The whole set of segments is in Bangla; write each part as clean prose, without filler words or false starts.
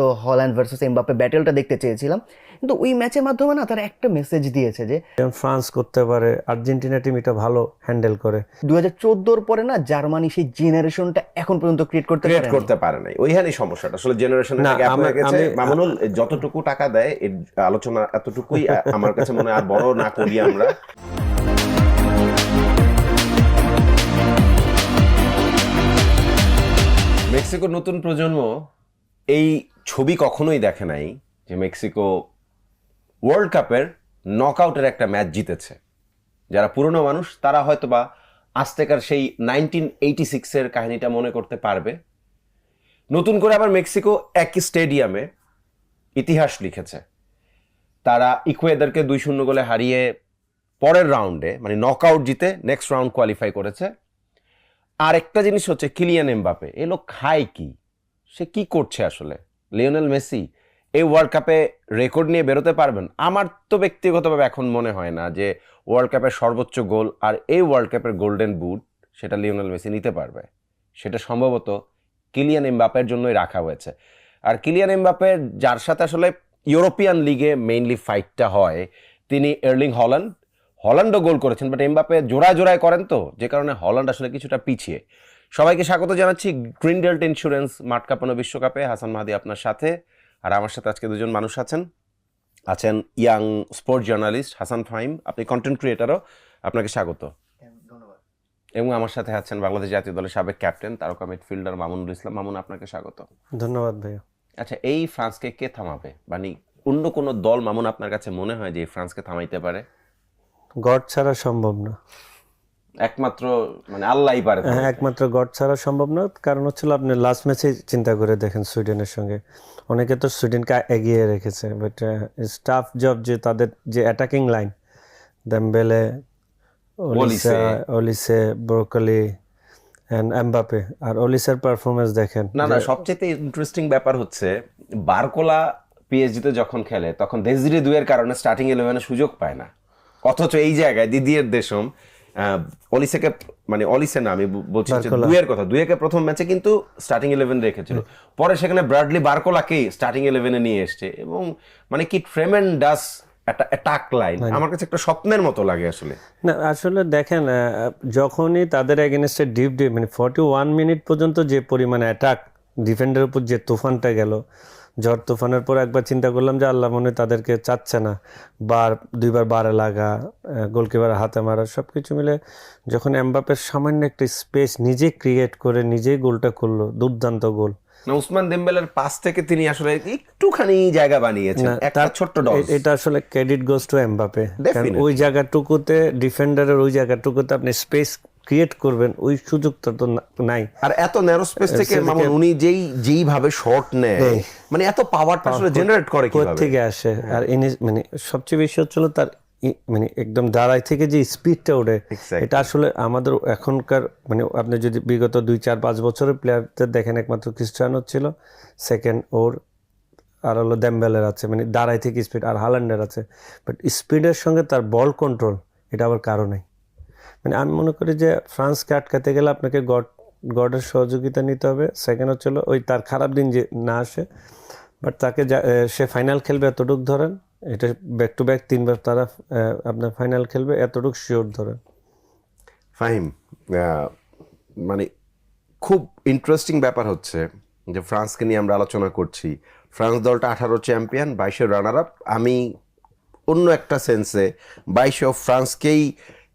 তো হল্যান্ড ভার্সেস এমবাপ্পে ব্যাটেলটা দেখতে চেয়েছিলাম, কিন্তু ওই ম্যাচের মাধ্যমে না তারা একটা মেসেজ দিয়েছে যে যেমন ফ্রান্স করতে পারে, আর্জেন্টিনা টিম এটা ভালো হ্যান্ডেল করে। 2014-র পরে না জার্মানি সেই জেনারেশনটা এখন পর্যন্ত ক্রিয়েট করতে পারে নাই, ওইখানেই সমস্যাটা আসলে, জেনারেশনের না, গ্যাপ হয়ে আমি গেছে। আমি মামুনুল যতটুকু টাকা দেয় এর আলোচনা এতটুকুই আমার কাছে মনে হয়, আর বড় না করি আমরা। মেক্সিকোর নতুন প্রজন্ম এই ছবি কখনোই দেখে নাই যে মেক্সিকো ওয়ার্ল্ড কাপের নকআউটের একটা ম্যাচ জিতেছে। যারা পুরনো মানুষ তারা হয়তোবা আজতেকার সেই 1986-এর কাহিনীটা মনে করতে পারবে। নতুন করে আবার মেক্সিকো একই স্টেডিয়ামে ইতিহাস লিখেছে। তারা ইকুয়েডরকে 2-0 গোলে হারিয়ে পরের রাউন্ডে মানে নকআউট জিতে নেক্সট রাউন্ড কোয়ালিফাই করেছে। আর একটা জিনিস হচ্ছে কিলিয়ান এমবাপে, এ লোক খায় কি, সে কি করছে আসলে? লিওনেল মেসি এই ওয়ার্ল্ড কাপে রেকর্ড নিয়ে বেরোতে পারবেন? আমার তো ব্যক্তিগতভাবে এখন মনে হয় না যে ওয়ার্ল্ড কাপের সর্বোচ্চ গোল আর এই ওয়ার্ল্ড কাপের গোল্ডেন বুট সেটা লিওনেল মেসি নিতে পারবে। সেটা সম্ভবত কিলিয়ান এমবাপের জন্যই রাখা হয়েছে। আর কিলিয়ান এমবাপে যার সাথে আসলে ইউরোপিয়ান লিগে মেইনলি ফাইটটা হয়, তিনি এর্লিং হল্যান্ডও গোল করেছেন, বাট এমবাপে জোড়ায় জোড়ায় করেন, তো যে কারণে হল্যান্ড আসলে কিছুটা পিছিয়ে। সবাইকে স্বাগত জানাচ্ছি গ্রিনডেল্ট ইন্স্যুরেন্স মাঠ কাঁপানো বিশ্বকাপে। হাসান মাহাদি আপনার সাথে, আর আমার সাথে আজকে দুজন মানুষ আছেন young sports journalist Hasan Fahim, আপনি কন্টেন্ট ক্রিয়েটারও, আপনাকে স্বাগত। এবং আমার সাথে আছেন বাংলাদেশ জাতীয় দলের সাবেক ক্যাপ্টেন তারকা মিডফিল্ডার মামুনুল ইসলাম। মামুন, আপনাকে স্বাগত। ধন্যবাদ ভাইয়া। আচ্ছা, এই ফ্রান্সকে কে থামাবে? মানে অন্য কোনো দল মামুন আপনার কাছে মনে হয় যে এই ফ্রান্সকে থামাইতে পারে? গড ছাড়া সম্ভব না, একমাত্র মানে আল্লাহই পারে। হ্যাঁ, একমাত্র গড ছাড়া সম্ভব না। কারণ হচ্ছিল আপনি লাস্ট ম্যাচে চিন্তা করে দেখেন সুইডেনের সঙ্গে, অনেকে তো সুইডেনকে এগিয়ে রেখেছে, বাট স্টাফ জব যে তাদের যে attacking line, Dembele, Olise, Barcola and Mbappe, আর অলিসের পারফরমেন্স দেখেন। না, সবচেয়ে ইন্টারেস্টিং ব্যাপার হচ্ছে বারকোলা পিএসজিতে যখন খেলে তখন দেশজিরে দুয়ের কারণে স্টার্টিং 11-এ সুযোগ পায় না, অথচ এই জায়গায় দিদিয়ের দেশম অলিসেকে, মানে অলিসে না, আমি বলছি দুয়েকে প্রথম ম্যাচে কিন্তু স্টার্টিং 11 রেখেছিল, পরে সেখানে ব্রাডলি বারকোলাকেই স্টার্টিং 11-এ নিয়ে এসছে, এবং মানে কি ট্রেমেন্ডাস একটা অ্যাটাক লাইন, আমার কাছে একটা স্বপ্নের মতো লাগে আসলে। না, আসলে দেখেন, যখনই তাদের এগেনস্টে ডিপ মানে 41 মিনিট পর্যন্ত যে পরিমাণে অ্যাটাক, ডিফেন্ডারের উপর যে তুফানটা গেল, ঝড় তুফানের পর একবার চিন্তা করলাম যে আল্লাহ মনে তাদেরকে চাচ্ছে না, দুইবার বারে লাগা, গোলকিপার হাতে মারা, সব কিছু মিলে যখন এমবাপের সামান্য একটা স্পেস নিজে ক্রিয়েট করে নিজেই গোলটা করলো, দুর্দান্ত গোল। উসমান দেমবেলের পাস থেকে তিনি আসলে একটুখানি জায়গা বানিয়েছেন, একটা ছোট্ট ডজ। এটা আসলে ক্রেডিট গোস টু এমবাপে, কারণ ওই জায়গাটুকুতে ডিফেন্ডারের ওই জায়গাটুকুতে আপনি স্পেস ক্রিয়েট করবেন ওই সুযোগটা তো নাই। আর এত ন্যারো স্পেস থেকে মামুন উনি যেইভাবে শট নেয়, মানে এত পাওয়ারটা আসলে জেনারেট করে কিভাবে, থেকে আসে। আর মানে সবচেয়ে বেশি হচ্ছিল তার মানে একদম দাঁড়ায় থেকে যে স্পিডটা ওঠে, এটা আসলে আমাদের এখনকার মানে আপনি যদি বিগত 2-4-5 বছরের প্লেয়ারদের দেখেন, একমাত্র ক্রিস্টিয়ানো ছিল, সেকেন্ড ওর, আর হলো দেমবেলের আছে মানে দাঁড়ায় থেকে স্পিড, আর হাল্যান্ডের আছে, বাট স্পিডের সঙ্গে তার বল কন্ট্রোল এটা আবার কারণে। মানে আমি মনে করি যে ফ্রান্সকে আটকাতে গেলে আপনাকে গডের সহযোগিতা নিতে হবে। সেকেন্ড হচ্ছিল ওই তার খারাপ দিন যে না আসে, বাট তাকে সে ফাইনাল খেলবে এতটুক ধরেন, এটা ব্যাক টু ব্যাক 3বার তারা আপনার ফাইনাল খেলবে এতটুক শিওর ধরেন। ফাহিম, মানে খুব ইন্টারেস্টিং ব্যাপার হচ্ছে যে ফ্রান্সকে নিয়ে আমরা আলোচনা করছি, ফ্রান্স দলটা 18 চ্যাম্পিয়ন, 22 রানার আপ। আমি অন্য একটা সেন্সে 22 ফ্রান্সকেই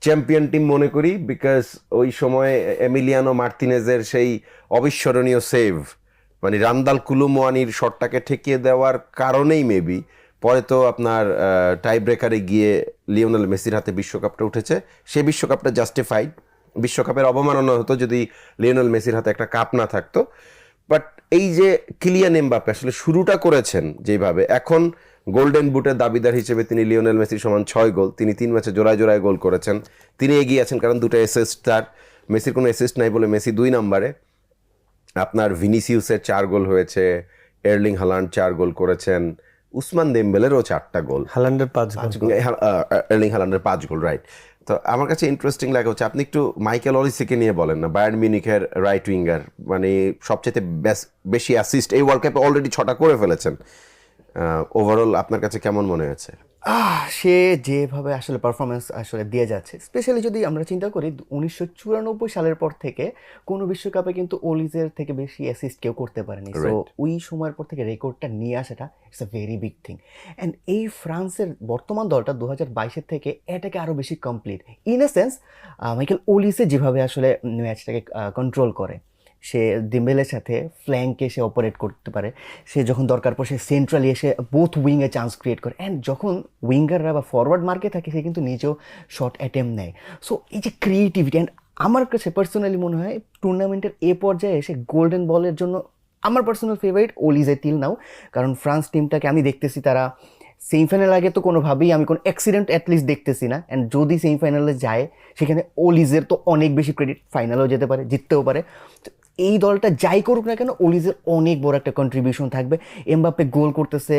চ্যাম্পিয়ন টিম মনে করি, বিকজ ওই সময় এমিলিয়ানো মার্তিনেজের সেই অবিস্মরণীয় সেভ, মানে রান্দাল কুলুমোয়ানির শটটাকে ঠেকিয়ে দেওয়ার কারণেই মেবি পরে তো আপনার টাই ব্রেকারে গিয়ে লিওনেল মেসির হাতে বিশ্বকাপটা উঠেছে। সেই বিশ্বকাপটা জাস্টিফাইড, বিশ্বকাপের অবমাননা হতো যদি লিওনেল মেসির হাতে একটা কাপ না থাকতো। বাট এই যে কিলিয়ান এমবাপে আসলে শুরুটা করেছেন যেভাবে, এখন গোল্ডেন বুটের দাবিদার হিসেবে তিনি লিওনেল মেসির সমান 6 গোল, তিনি 3 ম্যাচে জোড়ায় জোড়ায় গোল করেছেন, তিনি এগিয়ে আছেন কারণ 2টা অ্যাসিস্ট তার, মেসির কোনো অ্যাসিস্ট নাই বলে মেসি 2 নম্বরে। আপনার ভিনিসিউসের 4 গোল হয়েছে, এর্লিং হালান্ড 4 গোল করেছেন, উসমান দেমবেলেরও 4টা গোল, হালান্ডের 5 গোল, এর্লিং হালান্ডের 5 গোল, রাইট। তো আমার কাছে ইন্টারেস্টিং লাগে হচ্ছে আপনি একটু মাইকেল অলিসেকে নিয়ে বলেন না, বায়ার্ন মিউনিখের রাইট উইঙ্গার, মানে সবচেয়ে বেশি অ্যাসিস্ট এই ওয়ার্ল্ড কাপে অলরেডি 6টা করে ফেলেছেন। ওভারঅল আপনার কাছে কেমন মনে হয়েছে? সে যেভাবে আসলে পারফরমেন্স আসলে দিয়ে যাচ্ছে, স্পেশালি যদি আমরা চিন্তা করি 1994 সালের পর থেকে কোনো বিশ্বকাপে কিন্তু ওলিজের থেকে বেশি অ্যাসিস্ট কেউ করতে পারেনি। সো ওই সময়ের পর থেকে রেকর্ডটা নিয়ে আসাটা it's a very big thing. And এই ফ্রান্সের বর্তমান দলটা 2022 থেকে এটাকে আরও বেশি complete in a sense, Michael Olise যেভাবে আসলে ম্যাচটাকে কন্ট্রোল করে, সে ডিম্বেলের সাথে ফ্ল্যাঙ্কে সে অপারেট করতে পারে, সে যখন দরকার পড়ে সে সেন্ট্রালি এসে বোথ উইংয়ে চান্স ক্রিয়েট করে, অ্যান্ড যখন উইঙ্গাররা বা ফরওয়ার্ড মার্কে থাকে সে কিন্তু নিজেও শর্ট অ্যাটেম্প নেয়। সো এই যে ক্রিয়েটিভিটি, অ্যান্ড আমার কাছে পার্সোনালি মনে হয় টুর্নামেন্টের এ পর্যায়ে এসে গোল্ডেন বলের জন্য আমার পার্সোনাল ফেভারিট ওলিজে টিল নাও। কারণ ফ্রান্স টিমটাকে আমি দেখতেছি তারা সেমিফাইনাল আগে তো কোনোভাবেই আমি কোনো অ্যাক্সিডেন্ট অ্যাটলিস্ট দেখতেছি না, অ্যান্ড যদি সেমিফাইনালে যায় সেখানে ওলিজের তো অনেক বেশি ক্রেডিট, ফাইনালেও যেতে পারে, জিততেও পারে। এই দলটা যাই করুক না কেন ওলিজের অনেক বড় একটা কন্ট্রিবিউশন থাকবে। এমবাপ্পে গোল করতেছে,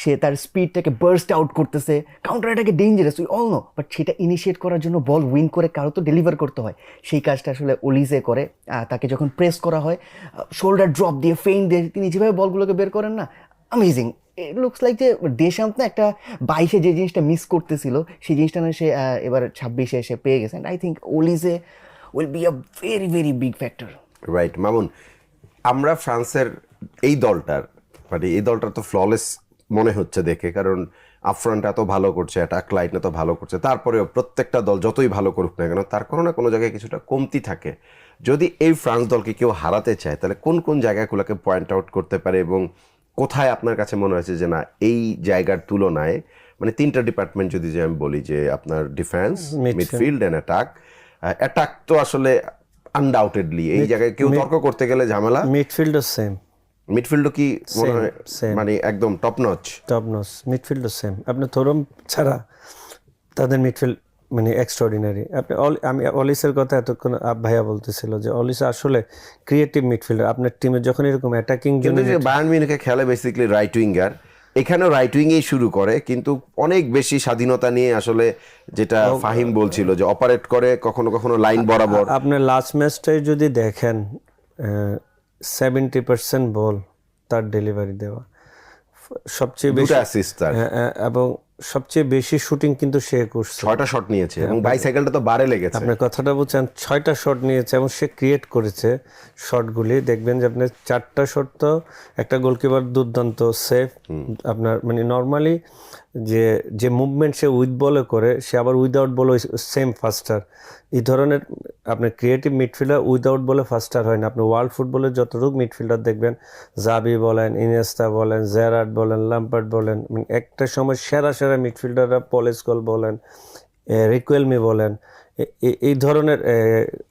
সে তার স্পিডটাকে বার্স্ট আউট করতেছে, কাউন্টার অ্যাটাকে dangerous, we all know, but সেটা ইনিশিয়েট করার জন্য বল উইন করে কারো তো ডেলিভার করতে হয়, সেই কাজটা আসলে ওলিজে করে। তাকে যখন প্রেস করা হয় শোল্ডার ড্রপ দিয়ে ফেইন্ট দিয়ে তিনি যেভাবে বলগুলোকে বের করেন না, অ্যামেজিং। ইট লুকস লাইক যে দেশান্ত না একটা 22-এ যে জিনিসটা মিস করতেছিল সেই জিনিসটা না সে এবার 26-এ এসে পেয়ে গেছে। And I think Olise will be a very very big factor. Right Mamun, আমরা ফ্রান্সের এই দলটার মানে এই দলটা তো ফ্ললেস মনে হচ্ছে দেখে, কারণ আপফ্রন্ট এত ভালো করছে, অ্যাটাক লাইন এত ভালো করছে, তারপরেও প্রত্যেকটা দল যতই ভালো করুক না কেন তার কোনো না কোনো জায়গায় কিছুটা কমতি থাকে। যদি এই ফ্রান্স দলকে কেউ হারাতে চায় তাহলে কোন কোন জায়গাগুলোকে পয়েন্ট আউট করতে পারে, এবং কোথায় আপনার কাছে মনে হয়েছে যে না এই জায়গার তুলনায়, মানে 3টা ডিপার্টমেন্ট যদি যে আমি বলি যে আপনার ডিফেন্স, মিডফিল্ড অ্যান্ড অ্যাটাক তো আসলে আনডাউটেডলি এই জায়গায় কেউ তর্ক করতে গেলে ঝামেলা। মিডফিল্ডও সেম, মিডফিল্ডও কি মনে হয় same. মানে একদম টপ নচ? মিডফিল্ডও সেম। আপনি থোরম ছাড়া তাদের মিডফিল্ড মানে এক্সট্রাঅর্ডিনারি। আপনি আমি অলিসের কথা এতক্ষণ ভাইয়া বলতেছিল যে অলিস আসলে ক্রিয়েটিভ মিডফিল্ডার। আপনার টিমে যখন এরকম অ্যাটাকিং কিন্তু যে বায়ার্ন মিউনিখে খেলে বেসিক্যালি রাইট উইঙ্গার, এখানেও রাইট উইংয়েই শুরু করে, কিন্তু অনেক বেশি স্বাধীনতা নিয়ে আসলে, যেটা ফাহিম বলছিল যে অপারেট করে কখনো কখনো লাইন বরাবর। আপনার লাস্ট ম্যাচটাই যদি দেখেন 70% বল তার ডেলিভারি দেওয়া, সবচেয়ে বেশি অ্যাসিস্ট তার, এবং সবচেয়ে বেশি শুটিং কিন্তু সে করছে, 6টা শট নিয়েছে এবং বাইসাইকেলটা তো বারে লেগেছে। আপনার কথাটা বলছেন 6টা শট নিয়েছে এবং সে ক্রিয়েট করেছে শটগুলি। দেখবেন যে আপনার 4টা শট তো একটা গোলকিপার দুর্দান্ত সেফ। আপনার মানে নর্মালি যে মুভমেন্ট সে উইথ বলে করে, সে আবার উইদাউট বলে সেম ফাস্টার। এই ধরনের আপনার ক্রিয়েটিভ মিডফিল্ডার উইদাউট বলে ফাস্টার হয় না। আপনি ওয়ার্ল্ড ফুটবলের যতটুকু মিডফিল্ডার দেখবেন, জাবি বলেন, ইনিয়েস্তা বলেন, জেরার্ড বলেন, ল্যাম্পার্ড বলেন, মানে একটা সময় সেরা সেরা মিডফিল্ডাররা, পল স্কল বলেন, রিকুয়েলমি বলেন, এই ধরনের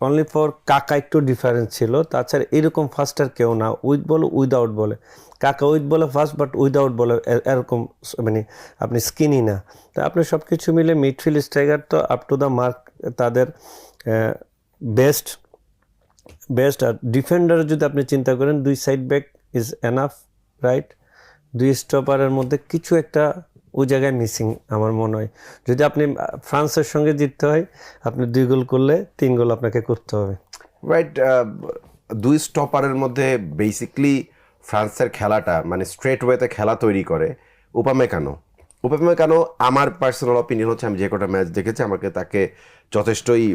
অনলি ফর কাকা একটু ডিফারেন্স ছিল, তাছাড়া এরকম ফাস্টার কেউ না উইথ বল উইদাউট বলে। কাকা উইথ বলে ফাস্ট, বাট উইদাউট বলে এরকম মানে আপনি স্কিনি না। তা আপনি সব কিছু মিলে মিডফিল্ড স্ট্রাইকার তো আপ টু দ্য মার্ক, তাদের বেস্ট। আর ডিফেন্ডার যদি আপনি চিন্তা করেন, 2 side back is enough, right? 2 স্টপারের মধ্যে কিছু একটা ওই জায়গায় মিসিং আমার মনে হয়। যদি আপনি ফ্রান্সের সঙ্গে জিততে হয়, আপনি 2 গোল করলে 3 গোল আপনাকে করতে হবে, রাইট? 2 স্টপারের মধ্যে বেসিকলি ফ্রান্সের খেলাটা মানে স্ট্রেট ওয়েতে খেলা তৈরি করে উপামেকানো। আমার পার্সোনাল অপিনিয়ন হচ্ছে, আমি যে কটা ম্যাচ দেখেছি আমাকে তাকে যথেষ্টই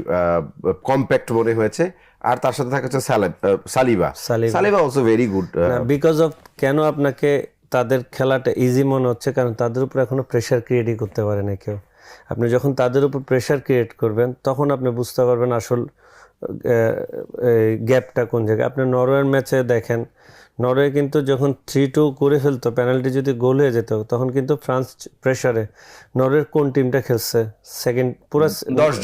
কম্প্যাক্ট মনে হয়েছে। আর তার সাথে থাকে হচ্ছে Saliba also very good. Because of কেন আপনাকে তাদের খেলাটা ইজি মনে হচ্ছে, কারণ তাদের উপর এখনো প্রেশার ক্রিয়েটই করতে পারে না কেউ। আপনি যখন তাদের উপর প্রেশার ক্রিয়েট করবেন তখন আপনি বুঝতে পারবেন আসল গ্যাপটা কোন জায়গায়। আপনি নরওয়ের ম্যাচে দেখেন, নরওয়ে কিন্তু যখন 3-2 করে ফেলতো, পেনাল্টি যদি গোল হয়ে যেত, তখন কিন্তু ফ্রান্স প্রেশারে, নরওয়ের কোন টিমটা খেলছে সেকেন্ড পুরো 10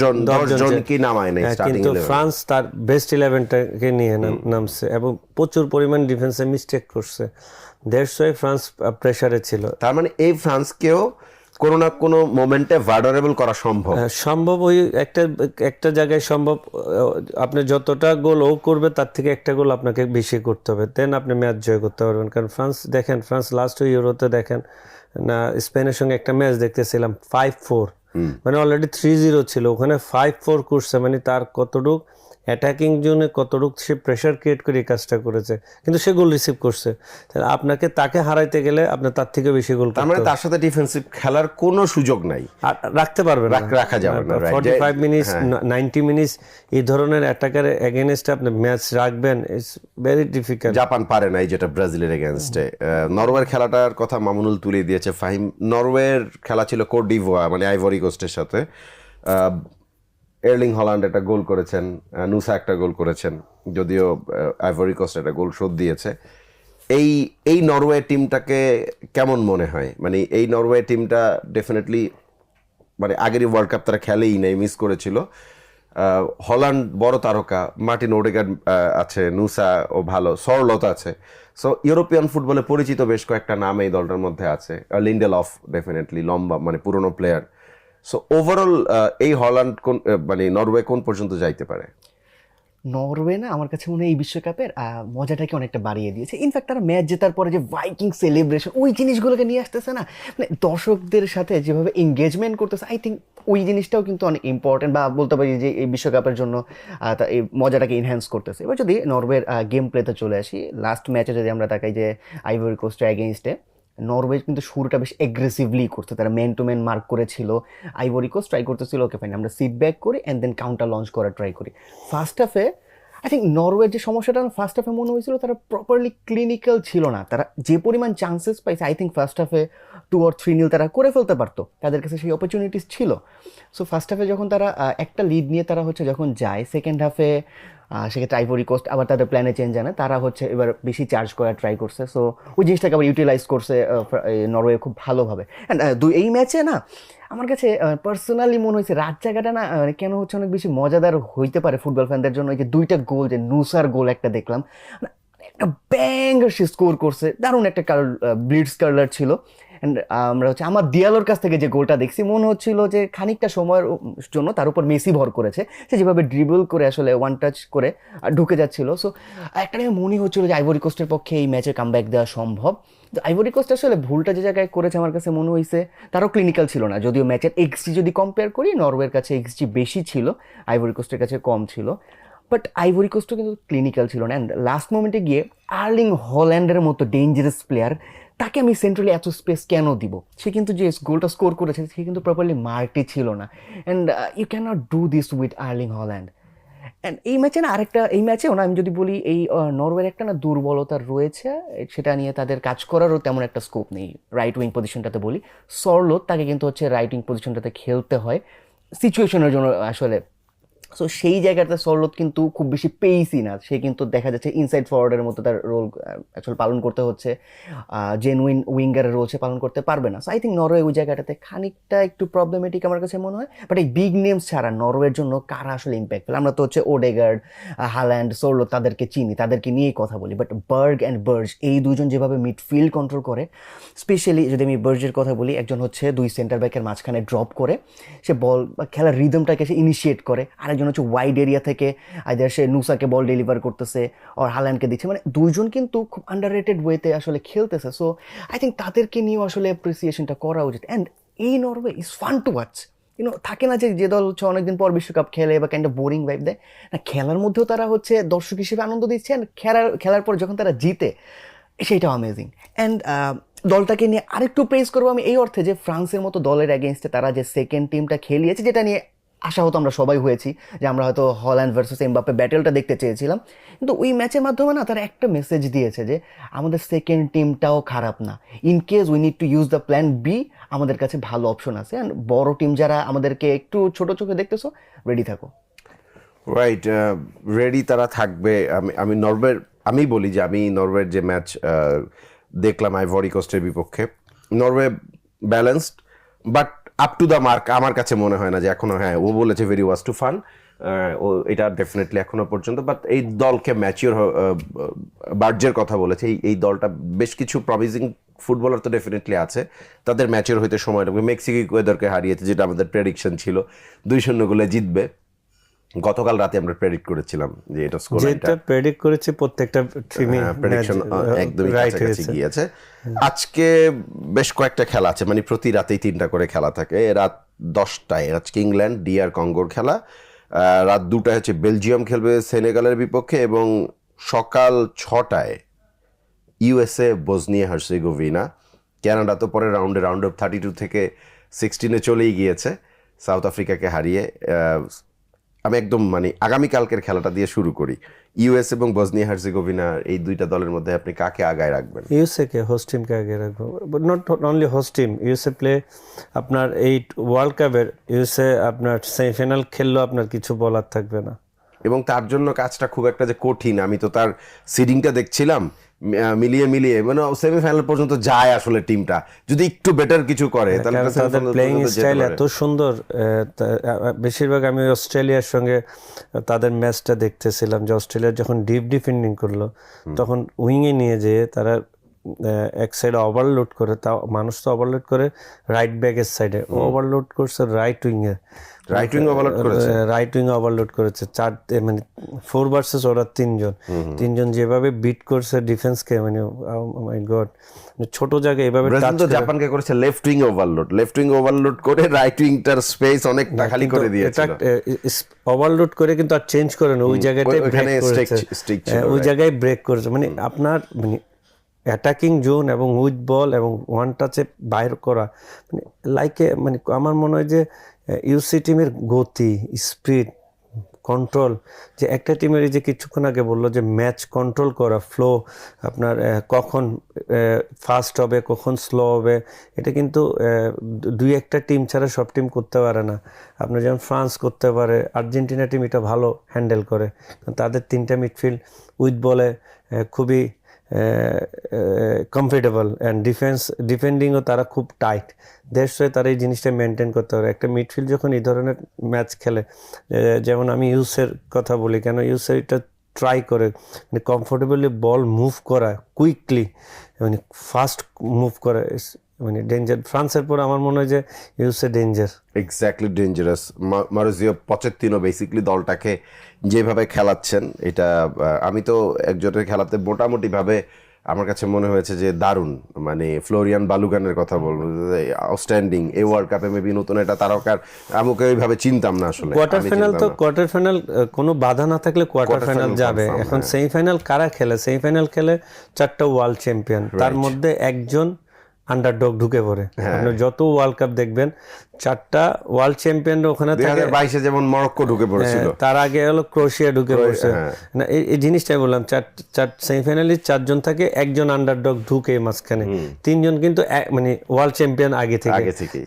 জন কি নামায় নাই, কিন্তু ফ্রান্স তার বেস্ট 11টাকে নিয়ে নামছে এবং প্রচুর পরিমাণ ডিফেন্সে মিস্টেক করছে। দ্যাটস ওয়াই ফ্রান্স প্রেশারে ছিল। তার মানে এই ফ্রান্সকেও কোনো না কোনো মোমেন্টে ভালনারেবল করা সম্ভব। সম্ভব, ওই একটা জায়গায় সম্ভব। আপনি যতটা গোল ও করবে তার থেকে একটা গোল আপনাকে বেশি করতে হবে, দেন আপনি ম্যাচ জয় করতে পারবেন। কারণ ফ্রান্স লাস্ট ইউরোতে দেখেন না, স্পেনের সঙ্গে একটা ম্যাচ দেখতেছিলাম 5-4, মানে অলরেডি 3-0 ছিল, ওখানে 5-4 করছে, মানে তার কতটুক অ্যাটাকিং জোনে কতটুক সে প্রেশার ক্রিয়েট করে এই কাজটা করেছে, কিন্তু সে গোল রিসিভ করছে। তাহলে তাকে হারাইতে গেলে আপনার তার থেকে বেশি গোল তার মানে তার সাথে ডিফেন্সিভ খেলার কোনো সুযোগ নাই, রাখতে পারবে না, রাখা যাবে না। 45 মিনিটস 90 মিনিটস এই ধরনের অ্যাটাকার এগেইনস্টে আপনি ম্যাচ রাখবেন, ইটস ভেরি ডিফিকাল্ট। জাপান পারে নাই যেটা ব্রাজিলের এগেনস্টে। নরওয়ের খেলাটার কথা মামুনুল তুলে দিয়েছে ফাহিম। নরওয়ের খেলা ছিল কোট ডিভোয়ার মানে আইভরি কোস্টের সাথে। এর্লিং হল্যান্ড একটা গোল করেছেন, নুসা একটা গোল করেছেন, যদিও আইভরি কোস্ট একটা গোল শোধ দিয়েছে। এই নরওয়ে টিমটাকে কেমন মনে হয়? মানে এই নরওয়ে টিমটা ডেফিনেটলি মানে আগেরই ওয়ার্ল্ড কাপ তারা খেলেই নেই, মিস করেছিল। হল্যান্ড বড় তারকা, মার্টিন ওডেগার্ড আছে, নুসা ও ভালো, সরলত আছে। সো ইউরোপিয়ান ফুটবলে পরিচিত বেশ কয়েকটা নাম এই দলটার মধ্যে আছে। লিন্ডেলফ ডেফিনেটলি লম্বা, মানে পুরনো প্লেয়ার। সো ওভারঅল এই হল্যান্ড মানে নরওয়ে কোন পর্যন্ত যাইতে পারে? নরওয়ে না আমার কাছে মনে হয় এই বিশ্বকাপের মজাটাকে অনেকটা বাড়িয়ে দিয়েছে। ইনফ্যাক্ট তারা ম্যাচ জেতার পরে যে ভাইকিং সেলিব্রেশন, ওই জিনিসগুলোকে নিয়ে আসতেছে না, মানে দর্শকদের সাথে যেভাবে এঙ্গেজমেন্ট করতেছে, আই থিঙ্ক ওই জিনিসটাও কিন্তু অনেক ইম্পর্টেন্ট, বা বলতে পারি যে এই বিশ্বকাপের জন্য এই মজাটাকে এনহ্যান্স করতেছে। এবার যদি নরওয়ের গেম প্লেতে চলে আসি, লাস্ট ম্যাচে যদি আমরা তাকাই যে আইভরি কোস্টের এগেইনস্টে নরওয়ে কিন্তু শুরুটা বেশ এগ্রেসিভলি করছে, তারা ম্যান টু ম্যান মার্ক করেছিল, আইভরি কোস্ট ট্রাই করতেছিল ওকে ফাইন আমরা সিট ব্যাক করি অ্যান্ড দেন কাউন্টার লঞ্চ করার ট্রাই করি। ফার্স্ট হাফে আই থিঙ্ক নরওয়ের যে সমস্যাটা ফার্স্ট হাফে মনে হয়েছিল তারা প্রপারলি ক্লিনিক্যাল ছিল না, তারা যে পরিমাণ চান্সেস পাইছে আই থিঙ্ক ফার্স্ট হাফে 2 or 3-0 তারা করে ফেলতে পারতো, তাদের কাছে সেই অপরচুনিটিস ছিল। সো ফার্স্ট হাফে যখন তারা একটা লিড নিয়ে তারা যখন যায়, সেকেন্ড হাফে সেক্ষেত্রে আইভরি কোস্ট আবার তাদের প্ল্যানে চেঞ্জ আনে, তারা এবার বেশি চার্জ করার ট্রাই করছে। সো ওই জিনিসটাকে আবার ইউটিলাইজ করছে নরওয়ে খুব ভালোভাবে। অ্যান্ড এই ম্যাচে না আমার কাছে পার্সোনালি মনে হয়েছে রাত জায়গাটা না কেন অনেক বেশি মজাদার হইতে পারে ফুটবল ফ্যানদের জন্য। যে 2টা গোল, যে নুসার গোল একটা দেখলাম, একটা ব্যাঙ্গার সে স্কোর করছে, দারুণ একটা ব্লিটস কালার ছিল। অ্যান্ড আমরা আমার দিয়ালোর কাছ থেকে যে গোলটা দেখছি মনে হচ্ছিল যে খানিকটা সময়ের জন্য তার উপর মেসি ভর করেছে, সে যেভাবে ড্রিবল করে আসলে ওয়ান টাচ করে ঢুকে যাচ্ছিল। সো একটা মনে হচ্ছিল যে আইভরি কোস্টের পক্ষে এই ম্যাচে কামব্যাক দেওয়া সম্ভব। আইভরি কোস্ট আসলে ভুলটা যে জায়গায় করেছে আমার কাছে মনে হয়েছে তারও ক্লিনিক্যাল ছিল না, যদিও ম্যাচের এক্সজি যদি কম্পেয়ার করি নরওয়ের কাছে এক্সজি বেশি ছিল, আইভরি কোস্টের কাছে কম ছিল, বাট আইভরি কোস্টও কিন্তু ক্লিনিক্যাল ছিল না। অ্যান্ড লাস্ট মোমেন্টে গিয়ে আর্লিং হল্যান্ডের মতো ডেঞ্জারাস প্লেয়ার, তাকে আমি সেন্ট্রালি এত স্পেস কেন দিব? সে কিন্তু যে গোলটা স্কোর করেছে সে কিন্তু প্রপারলি মার্কটি ছিল না। And you can not do this with Erling Haaland. And এই ম্যাচে না এই ম্যাচেও না আমি যদি বলি এই নরওয়ের একটা না দুর্বলতা রয়েছে, সেটা নিয়ে তাদের কাজ করারও তেমন একটা স্কোপ নেই। রাইট উইং পজিশনটাতে বলি, সরলত তাকে কিন্তু রাইট উইং পজিশনটাতে খেলতে হয় সিচুয়েশনের জন্য আসলে। সো সেই জায়গাতে সরলত কিন্তু খুব বেশি পেইসি না, সে কিন্তু দেখা যাচ্ছে ইনসাইড ফরওয়ার্ডের মতো তার রোল অ্যাকচুয়ালি পালন করতে হচ্ছে, জেনুইন উইঙ্গারের রোল সে পালন করতে পারবে না। সো আই থিঙ্ক নরওয়ে ওই জায়গাটাতে খানিকটা একটু প্রবলেমেটিক আমার কাছে মনে হয়। বাট এই বিগ নেমস ছাড়া নরওয়ের জন্য কারা আসলে ইম্প্যাক্টফুল? আমরা তো ওডেগার্ড, হাল্যান্ড, সরলত তাদেরকে চিনি, তাদেরকে নিয়েই কথা বলি। বাট বার্গ অ্যান্ড বার্জ এই দুজন যেভাবে মিডফিল্ড কন্ট্রোল করে, স্পেশালি যদি আমি বার্জের কথা বলি, একজন 2 সেন্টার ব্যাকের মাঝখানে ড্রপ করে সে বল বা খেলার রিদমটাকে সে ইনিশিয়েট করে, আরেকজন ওয়াইড এরিয়া থেকে আইদার সে নুসাকে বল ডেলিভার করতেছে আর হাল্যান্ডকে দিচ্ছে, মানে দুইজন কিন্তু খুব আন্ডাররেটেড ওয়েতে আসলে খেলতেছে। সো আই থিঙ্ক তাদেরকে নিয়েও আসলে অ্যাপ্রিসিয়েশনটা করা উচিত। অ্যান্ড এই Norway is fun to watch. থাকে না যে দল অনেকদিন পর বিশ্বকাপ খেলে বা কাইন্ড অফ বোরিং ভাইব দেয় না, খেলার মধ্যেও তারা দর্শক হিসেবে আনন্দ দিচ্ছে, অ্যান্ড খেলার পর যখন তারা জিতে সেইটাও অ্যামেজিং। অ্যান্ড দলটাকে নিয়ে আরেকটু প্রেজ করবো আমি এই অর্থে যে ফ্রান্সের মতো দলের এগেনস্টে তারা যে সেকেন্ড টিমটা খেলিয়েছে, যেটা নিয়ে আশা হতো আমরা সবাই হয়েছি যে আমরা হয়তো হল্যান্ড ভার্সেস এমবাপ্পে ব্যাটেলটা দেখতে চেয়েছিলাম, কিন্তু ওই ম্যাচের মাধ্যমে না তারা একটা মেসেজ দিয়েছে যে আমাদের সেকেন্ড টিমটাও খারাপ না, in case we need to use the plan B, আমাদের কাছে ভালো অপশন আছে। অ্যান্ড বড় টিম যারা আমাদেরকে একটু ছোট চোখে দেখতেছো, রেডি থাকো। রাইট, রেডি তারা থাকবে। আমি আমি বলি যে আমি নরওয়ের যে ম্যাচ দেখলাম আইভরি কোস্টের বিপক্ষে, Norway balanced but up to the mark আমার কাছে মনে হয় না যে এখনো, হ্যাঁ ও বলেছে ভেরি ওয়াজ টু ফান, ও এটা ডেফিনেটলি এখনো পর্যন্ত, বাট এই দলকে ম্যাচিওর বার্জের কথা বলেছে, এই দলটা বেশ কিছু প্রমিজিং ফুটবলার তো ডেফিনেটলি আছে, তাদের ম্যাচিওর হইতে সময় লাগবে। মেক্সিকো ইকুয়েদরকে হারিয়েছে, যেটা আমাদের প্রেডিকশন ছিল 2-0 গোলে জিতবে। গতকাল রাতে আমরা প্রেডিক্ট করেছিলাম যে এটা স্কোর যেটা প্রেডিক্ট করেছি প্রত্যেকটা টিমে প্রেডিকশন একদমই কাছাকাছি গিয়েছে। আজকে বেশ কয়েকটা খেলা আছে, মানে প্রতি রাতেই 3টা করে খেলা থাকে। রাত 10টায় আজকে ইংল্যান্ড DR কঙ্গোর খেলা, রাত 2টায় হচ্ছে বেলজিয়াম খেলবে সেনেগালের বিপক্ষে, এবং সকাল 6টায় USA বসনিয়া হার্জেগোভিনা। কানাডা তো পরে রাউন্ড অফ 32 থেকে 16-এ চলেই গিয়েছে সাউথ আফ্রিকাকে হারিয়ে। আমি একদম মানে আগামীকালকের খেলাটা দিয়ে শুরু করি। US এবং বসনিয়া হার্জেগোভিনা, এই দুইটা দলের মধ্যে আপনি কাকে আগায় রাখবেন? ইউএসএ কে হোস্ট টিমকে আগে রাখবো, but not only host team. USA play আপনার এই ওয়ার্ল্ড কাপের ইউএসএ আপনার সেমিফাইনাল খেললেও আপনার কিছু বলার থাকবে না। এবং তার জন্য কাজটা খুব একটা যে কঠিন, আমি তো তার সিডিংটা দেখছিলাম, মিলিয়ে মানে সেমিফাইনাল পর্যন্ত যায় আসলে টিমটা, যদি একটু বেটার কিছু করে তাহলে তাদের প্লেইং স্টাইল এত সুন্দর। বেশিরভাগ আমি অস্ট্রেলিয়ার সঙ্গে তাদের ম্যাচটা দেখতেছিলাম, যে অস্ট্রেলিয়া যখন ডিপ ডিফেন্ডিং করলো তখন উইংয়ে নিয়ে যেয়ে তারা এক সাইডে ওভারলোড করে, তা মানুষ তো ওভারলোড করে রাইট ব্যাকের সাইডে, ওভারলোড করছে রাইট উইংয়ে, রাইট উইং ওভারলোড করেছে। মানে 4 ভার্সেস ওরা 3জন যেভাবে বিট করছে ডিফেন্সকে, মানে মাই গড, ছোট জায়গায় এভাবে জাপানকে করেছে লেফট উইং ওভারলোড করে রাইট উইংটার স্পেস অনেকটা খালি করে দিয়েছে। ওভারলোড করে কিন্তু আর চেঞ্জ করে না, ওই জায়গাটায় ব্রেক করেছে। মানে আপনার মানে অ্যাটাকিং জোন এবং উইথ বল এবং ওয়ান টাচে বাইর করা, মানে লাইকে মানে আমার মনে হয় যে ইউসি টিমের গতি, স্পিড, কন্ট্রোল, যে একটা টিমের এই যে কিছুক্ষণ আগে বললো যে ম্যাচ কন্ট্রোল করা, ফ্লো আপনার কখন ফাস্ট হবে কখন স্লো হবে, এটা কিন্তু 2-1টা টিম ছাড়া সব টিম করতে পারে না। আপনার যেমন ফ্রান্স করতে পারে, আর্জেন্টিনা টিম এটা ভালো হ্যান্ডেল করে, তাদের 3টা মিডফিল্ড উইথ বলে খুবই কমফোর্টেবল, অ্যান্ড ডিফেন্ডিংও তারা খুব টাইট। দেশ হয়ে তারা এই জিনিসটা মেনটেন করতে পারে। একটা মিডফিল্ড যখন এই ধরনের ম্যাচ খেলে, যেমন আমি ইউসের কথা বলি, কেন ইউসের এটা ট্রাই করে মানে কমফোর্টেবলি বল মুভ করা, কুইকলি মানে ফাস্ট মুভ করা, মানে ডেঞ্জার। ফ্রান্সের পর আমার মনে হয় যে ইউসে danger, exactly dangerous. Mauricio Pochettino basically দলটাকে যেভাবে খেলাচ্ছেন, এটা আমি তো একজনের খেলাতে মোটামুটিভাবে আমার কাছে মনে হয়েছে যে দারুণ। মানে ফ্লোরিয়ান বালুগানের কথা বলবো, আউটস্ট্যান্ডিং। এই ওয়ার্ল্ড কাপে মেবি নতুন এটা তারকার, আমাকে ওইভাবে চিনতাম না আসলে। কোয়ার্টার ফাইনাল কোনো বাধা না থাকলে কোয়ার্টার ফাইনাল যাবে। এখন সেমিফাইনাল কারা খেলে? সেমিফাইনাল খেলে 4টা ওয়ার্ল্ড চ্যাম্পিয়ন, তার মধ্যে একজন আন্ডারডগ ঢুকে পড়ে। আপনি যত ওয়ার্ল্ড কাপ দেখবেন 4টা ওয়ার্ল্ড চ্যাম্পিয়ন ওখানে থাকে। 2022-এ যেমন মরক্কো ঢুকে পড়েছিল, তার আগে হলো ক্রোয়েশিয়া ঢুকে পড়ছে। না এই জিনিসটাই বললাম, 4 সেমিফাইনালিস্ট 4জন থাকে, একজন আন্ডারডগ ঢুকে মাঝখানে, 3জন কিন্তু মানে ওয়ার্ল্ড চ্যাম্পিয়ন আগে থেকে।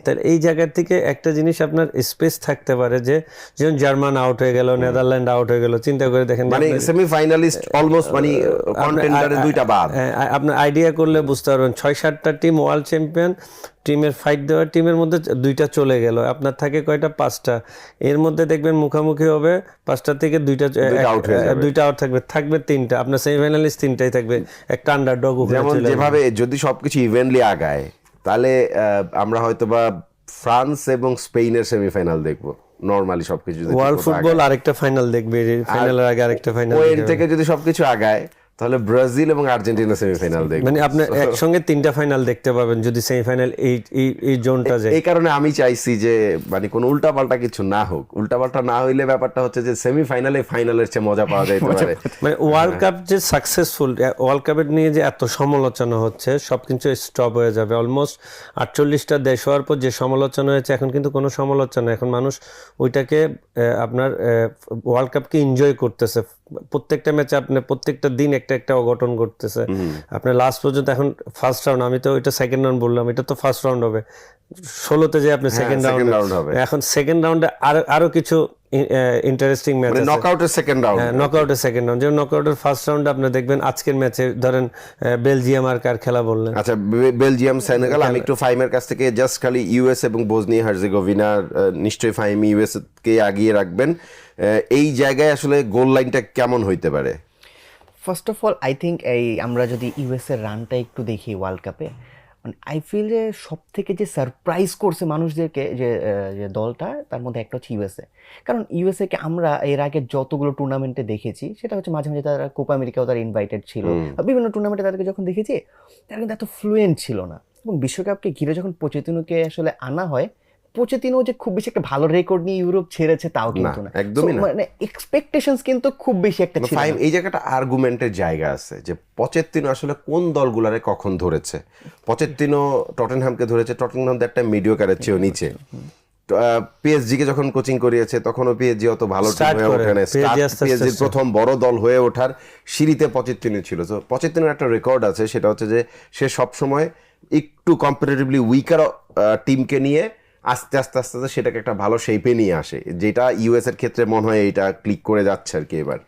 তাহলে এই জায়গা থেকে একটা জিনিস আপনার স্পেস থাকতে পারে, যে যেমন জার্মান আউট হয়ে গেল, নেদারল্যান্ড আউট হয়ে গেল, চিন্তা করে দেখেন মানে সেমিফাইনালিস্ট অলমোস্ট মানে কন্টেন্ডারে 2টা বাদ। আপনার আইডিয়া করলে বুঝতে পারবেন 6-7টা টিম ওয়ার্ল্ড চ্যাম্পিয়ন, টিমের ফাইট দেওয়ার টিমের মধ্যে 2টা চলে গেল, আপনার থাকে কয়টা? 5টা। এর মধ্যে দেখবেন মুখোমুখি হবে 5টা থেকে 2টা আউট থাকবে 3টা। আপনার সেমিফাইনালিস্ট 3টাই থাকবে, একটা আন্ডারডগ। যেভাবে যদি সবকিছু ইভেন্টলি আগায়, তাহলে আমরা হয়তোবা ফ্রান্স এবং স্পেনের সেমিফাইনাল দেখবো নরমালি সবকিছু। ওয়ার্ল্ড ফুটবল আরেকটা ফাইনাল দেখবে, ফাইনালের আগে আরেকটা ফাইনাল। ওই থেকে যদি সবকিছু আগায়, তাহলে ব্রাজিল এবং আর্জেন্টিনা সেমিফাইনাল দেখবেন। মানে আপনি একসঙ্গে 3টা ফাইনাল দেখতে পাবেন যদি সেমিফাইনাল এই জোনটা যায়। এই কারণে আমি চাইছি যে মানে কোনো উল্টাপাল্টা কিছু না হোক। উল্টাপাল্টা না হইলে ব্যাপারটা হচ্ছে যে সেমিফাইনালে ফাইনালের চেয়ে মজা পাওয়া যাইতে পারে। মানে ওয়ার্ল্ড কাপ যে সাকসেসফুল, ওয়ার্ল্ড কাপের নিয়ে যে এত সমালোচনা হচ্ছে, সবকিছু স্টপ হয়ে যাবে। অলমোস্ট 48টা দেশ হওয়ার পর যে সমালোচনা হয়েছে, এখন কিন্তু কোনো সমালোচনা। এখন মানুষ ওইটাকে আপনার ওয়ার্ল্ড কাপকে এনজয় করতেছে। প্রত্যেকটা ম্যাচে আপনি প্রত্যেকটা দিন একটা অঘটন ঘটতেছে। আপনার লাস্ট পর্যন্ত এখন ফার্স্ট রাউন্ড, আমি তো এটা সেকেন্ড রাউন্ড বললাম, এটা তো ফার্স্ট রাউন্ড হবে, 16তে যে আপনি সেকেন্ড second round রাউন্ড হবে। এখন সেকেন্ড রাউন্ডে আরো কিছু ইন্টারেস্টিং ম্যাচ আছে। নকআউটের সেকেন্ড রাউন্ড, নকআউটের সেকেন্ড রাউন্ড, যেমন নকআউটের ফার্স্ট রাউন্ডে আপনি দেখবেন আজকের ম্যাচে ধরেন বেলজিয়াম আর কার খেলা বললেন? আচ্ছা বেলজিয়াম সেনেগাল। আমি একটু ফাহিমের কাছ থেকে জাস্ট খালি ইউএস এবং বসনিয়া হার্জেগোভিনার, নিশ্চয়ই ফাহিম ইউএস কে আগিয়ে রাখবেন। এই জায়গায় আসলে গোল লাইনটা কেমন হইতে পারে? First of all I think এই আমরা যদি ইউএসের রানটা একটু দেখি ওয়ার্ল্ড কাপে, মানে আই ফিল যে সব থেকে যে সারপ্রাইজ করছে মানুষদেরকে যে যে দলটা, তার মধ্যে একটা হচ্ছে ইউএসএ। কারণ ইউএসএ-কে আমরা এর আগে যতগুলো টুর্নামেন্টে দেখেছি, সেটা হচ্ছে মাঝে মাঝে তারা কোপা আমেরিকাও তারা ইনভাইটেড ছিল, বিভিন্ন টুর্নামেন্টে তাদেরকে যখন দেখেছি তারা কিন্তু এত ফ্লুয়েন্ট ছিল না। এবং বিশ্বকাপকে ঘিরে যখন পোচেতিনোকে আসলে আনা হয়, পোচেতিনো যে খুব বেশি একটা ভালো রেকর্ড নিয়ে ইউরোপ ছেড়েছে তাও কিন্তু না, একদমই So, না। মানে এক্সপেকটেশনস কিন্তু খুব বেশি একটা ছিল ফাহিম, না। এই জায়গাটা আর্গুমেন্টের জায়গা আছে যে পচেত্তিনো আসলে কোন দলগুলারে কখন ধরেছে। পচেত্তিনো টটেনহামকে ধরেছে, টটেনহাম একটা মিডিওকারের চেয়েও নিচে। পিএসজি কে যখন কোচিং করিয়েছে তখনও পিএসজি অত ভালো টিম Start হয়ে করে, ওঠে না। PSG আস্তে আস্তে পিএসজির প্রথম বড় দল হয়ে ওঠার সিঁড়িতে পচেত্তিনো ছিল। তো পচেত্তিনোর একটা রেকর্ড আছে, সেটা হচ্ছে যে সে সবসময় একটু কম্পারেটিভলি উইকার টিমকে নিয়ে আস্তে আস্তে আস্তে আস্তে সেটাকে একটা ভালো শেপে নিয়ে আসে, যেটা ইউএস এর ক্ষেত্রে মনে হয় এটা ক্লিক করে যাচ্ছে আর কি এবার।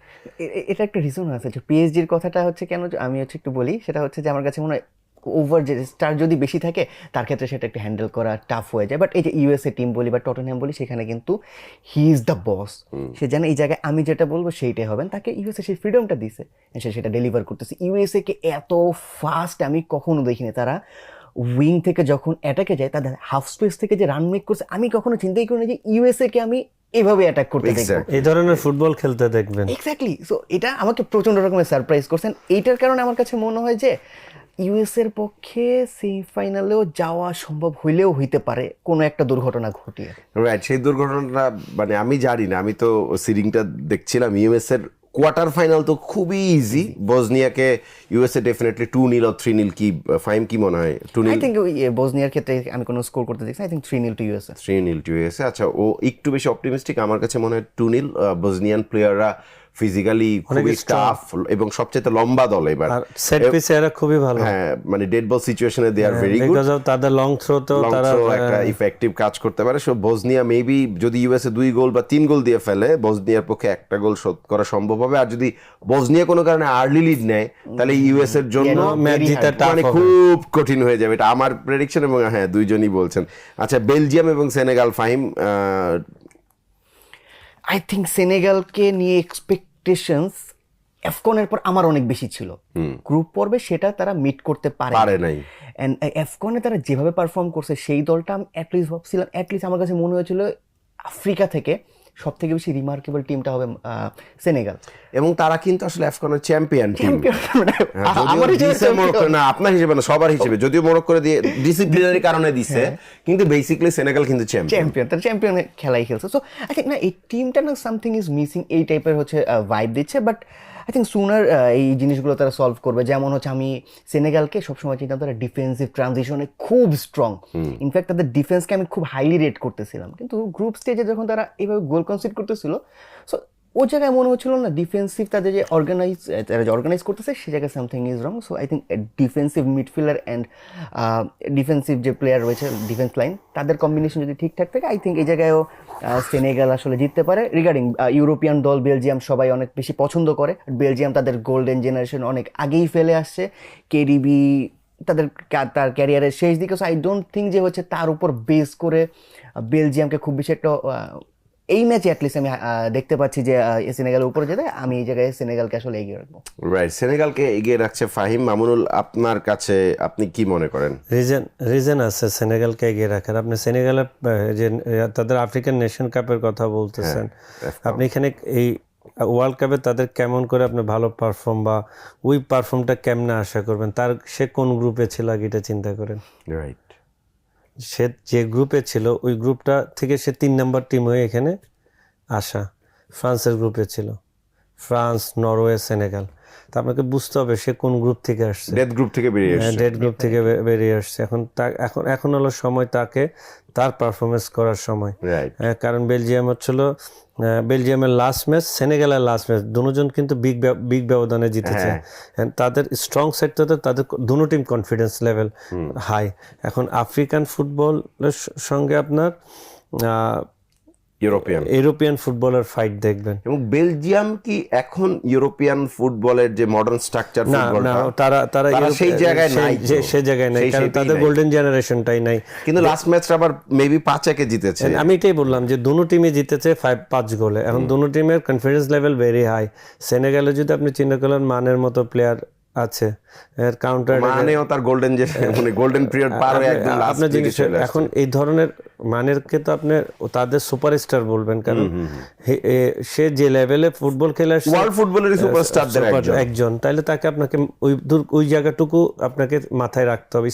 এটা একটা রিজন আছে যে পিএসজির কথাটা হচ্ছে কেন আমি হচ্ছে একটু বলি, সেটা হচ্ছে যে আমার কাছে মনে হয় ওভার যে স্টার যদি বেশি থাকে তার ক্ষেত্রে সেটা একটু হ্যান্ডেল করা টাফ হয়ে যায়। বাট এই যে ইউএসএ টিম বলি বা টটেনহ্যাম বলি, সেখানে কিন্তু হি ইজ দ্য বস। সে জানে এই জায়গায় আমি যেটা বলবো সেইটাই হবেন, তাকে ইউএসএ সেই ফ্রিডমটা দিছে, সে সেটা ডেলিভার করতেছে। ইউএসএ কে এত ফাস্ট আমি কখনো দেখিনি। তারা উইং থেকে যখন অ্যাটাকে যায়, তাদের হাফ স্পেস থেকে যে রান মেক করছে, আমি কখনো চিন্তাই করি না যে ইউএসএ কে আমি এভাবে অ্যাটাক করতে দেখবো। Exactly. এই ধরনের ফুটবল খেলতে দেখবেন। এক্স্যাক্টলি। সো এটা আমাকে প্রচন্ড রকমের সারপ্রাইজ করছেন। এইটার কারণে আমার কাছে মনে হয় যে ইউএস এর পক্ষে সেমিফাইনালেও যাওয়া সম্ভব হইলেও হইতে পারে কোনো একটা দুর্ঘটনা ঘটিয়ে। রাইট, সেই দুর্ঘটনাটা মানে আমি জানি না, আমি তো সিরিংটা দেখছিলাম। ইউএস এর কোয়ার্টার ফাইনাল তো খুবই ইজি, বসনিয়াকে ইউএসএ ডেফিনেটলি 2-0 or 3-0। কি ফাইম কি মনে হয়? 2-0 আই থিঙ্ক বসনিয়ার ক্ষেত্রে আমি কোনো স্কোর করতে দেখছি, I think 3-0 to USA. 3-0 to USA. আচ্ছা, ও একটু বেশি অপটিমিস্টিক। আমার কাছে মনে হয় 2-0। বসনিয়ান প্লেয়াররা ফিজিক্যালি খুবই টাফ এবং সবচেয়ে লম্বা দল এবার। আর সেট পিসে এরা খুবই ভালো, হ্যাঁ, মানে ডেড বল সিচুয়েশনে they are very good. Because of তাদের লং থ্রো তো তারা একটা ইফেক্টিভ কাজ করতে পারে। সো বসনিয়া মেবি যদি ইউএসএ 2 গোল বা 3 গোল দিয়ে ফেলে, বসনিয়ার পক্ষে একটা গোল শোধ করা সম্ভব হবে। আর যদি বসনিয়া কোনো কারণে আর্লি লিড নেয়, তাহলে ইউএস এর জন্য ম্যাচ জিতা টাফ মানে হবে। খুব কঠিন হয়ে যাবে। এটা আমার প্রেডিকশন এবং হ্যাঁ দুইজনই বলছেন। আচ্ছা, বেলজিয়াম এবং সেনেগাল, ফাহিম। আই থিঙ্ক সেনেগালকে নিয়ে এক্সপেকটেশনস এফকনের পর আমার অনেক বেশি ছিল। গ্রুপ পর্বে সেটা তারা মিট করতে পারে নাই। অ্যান্ড এফকনে তারা যেভাবে পারফর্ম করছে, সেই দলটা আমি অ্যাটলিস্ট ভাবছিলাম, অ্যাটলিস্ট আমার কাছে মনে হয়েছিল আফ্রিকা থেকে সব থেকে বেশি রিমার্কেবল টিমটা হবে সেনেগাল। এবং তারা কিন্তু আসলে আফগানের চ্যাম্পিয়ন টিম। আমার না, আপনার হিসেবে না, সবার হিসেবে। যদিও মোরক্কোরে দিয়ে ডিসিপ্লিনারি কারণে দিছে, কিন্তু বেসিক্যালি সেনেগাল কিন্তু চ্যাম্পিয়ন, তারা চ্যাম্পিয়ন খেলাই খেলছে। সো আই থিঙ্ক না, এই টিমটা না সামথিং ইজ মিসিং, এই টাইপের হচ্ছে ভাইব দিচ্ছে। বাট আই থিঙ্ক সুনার এই জিনিসগুলো তারা সলভ করবে। যেমন হচ্ছে আমি সেনেগালকে সবসময় চিন্তা, তারা ডিফেন্সিভ ট্রানজিশনে খুব স্ট্রং। ইনফ্যাক্ট তাদের ডিফেন্সকে আমি খুব হাইলি রেট করতেছিলাম, কিন্তু গ্রুপ স্টেজে যখন তারা এইভাবে গোল কনসিড করতেছিল, সো ও জায়গায় মনে হচ্ছিল না ডিফেন্সিভ তাদের যে অর্গানাইজ করতেছে, সে জায়গায় something is wrong. So I think defensive midfielder and defensive যে প্লেয়ার রয়েছে ডিফেন্স লাইন, তাদের কম্বিনেশন যদি ঠিকঠাক থাকে, আই থিঙ্ক এই জায়গায়ও সেনেগাল আসলে জিততে পারে। রিগার্ডিং ইউরোপিয়ান দল বেলজিয়াম সবাই অনেক বেশি পছন্দ করে। বেলজিয়াম তাদের গোল্ডেন জেনারেশন অনেক আগেই ফেলে আসছে। কেডিবি তার ক্যারিয়ারের শেষ দিকে। সো আই ডোন্ট থিঙ্ক যে হচ্ছে তার উপর বেস করে বেলজিয়ামকে খুব বেশি একটা এই ম্যাচে অ্যাটলিস্ট আমি দেখতে পাচ্ছি যে সেনেগালের উপরে যেতে, আমি এই জায়গায় সেনেগালকে আসলে এগিয়ে রাখবো। রাইট, সেনেগালকে এগিয়ে রাখছে ফাহিম। মামুনুল, আপনার কাছে আপনি কি মনে করেন? রিজন আছে সেনেগালকে এগিয়ে রাখার। আপনি সেনেগালের যে তাদের আফ্রিকান নেশন কাপের কথা বলতেছেন, আপনি এখানে এই ওয়ার্ল্ড কাপে তাদের কেমন করে আপনি ভালো পারফর্ম বা ওই পারফর্মটা কেমনে আশা করবেন? সে কোন গ্রুপে ছিল আগে এটা চিন্তা করেন। রাইট, সে যে গ্রুপে ছিল ওই গ্রুপটা থেকে সে 3 নম্বর টিম হয়ে এখানে আসা। ফ্রান্সের গ্রুপে ছিল, ফ্রান্স, নরওয়ে, সেনেগাল। তা আপনাকে বুঝতে হবে সে কোন গ্রুপ থেকে আসছে, ডেথ গ্রুপ থেকে বেরিয়ে এসেছে। ডেড গ্রুপ থেকে বেরিয়ে আসছে। এখন হলো সময় তাকে তার পারফরমেন্স করার সময়। রাইট, কারণ বেলজিয়াম হচ্ছিল বেলজিয়ামের লাস্ট ম্যাচ, সেনেগালের লাস্ট ম্যাচ, দুজন কিন্তু বিগ ব্যবধানে জিতেছে। And তাদের স্ট্রং সাইডটাতে তাদের দুনো টিম কনফিডেন্স লেভেল হাই। এখন আফ্রিকান ফুটবলের সঙ্গে আপনার ইউরোপিয়ান ফুটবলের ফাইট দেখবেন। এবং বেলজিয়াম কি এখন ইউরোপিয়ান ফুটবলের যে মডার্ন স্ট্রাকচার না না, তারা সেই জায়গায় নাই, সেই জায়গায় নাই, কারণ তাদের গোল্ডেন জেনারেশনটাই নাই। কিন্তু লাস্ট ম্যাচটা আবার মেবি 5-1 জিতেছে। আমি এটাই বললাম যে দুনো টিমই জিতেছে 5 গোলে। এখন দুনো টিমের কনফিডেন্স লেভেল ভেরি হাই। সেনেগালে যদি আপনি চিন্তা করলেন মানের মতো প্লেয়ার আছে, এর কাউন্টার মানেও তার গোল্ডেন পিরিয়ড পার হয়ে একদম লাস্ট আপনার জিনিস। এখন এই ধরনের মানেরকে তো আপনি তাদের সুপারস্টার বলবেন, কারণ সে যে লেভেলে ফুটবল খেলে আসছে, ওয়ার্ল্ড ফুটবলের সুপারস্টারদের একজন, তাহলে তাকে আপনাকে ওই জায়গাটুকু আপনাকে মাথায় রাখতে হবে।